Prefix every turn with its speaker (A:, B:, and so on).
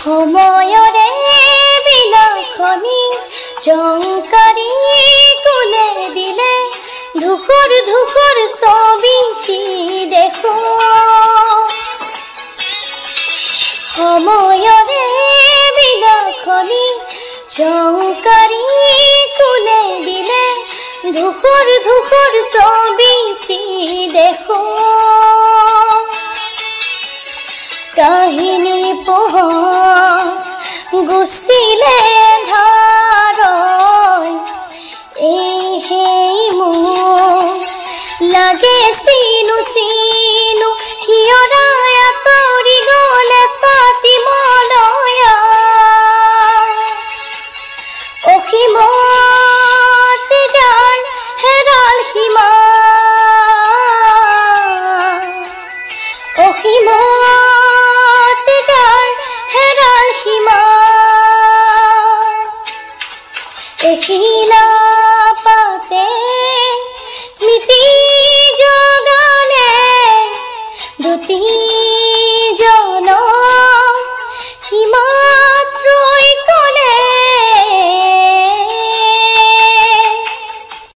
A: সময়ৰে বিলখনি জংকাৰী কোলে দিলে ধুকুৰ ধুকুৰ ছবিটি দেখো সময়ৰে বিলখনি জংকাৰী কোলে দিলে ধুকুৰ ধুকুৰ ছবিটি দেখো কাহিনী পোহৰ গুচিলে ধাৰৈ এই হেই মোৰ লাগে চিনু চিনু হিয়ৰাই আঁতৰি গ'লে ছাতি মলয়া অসীমত যাৰ হেৰাল সীমা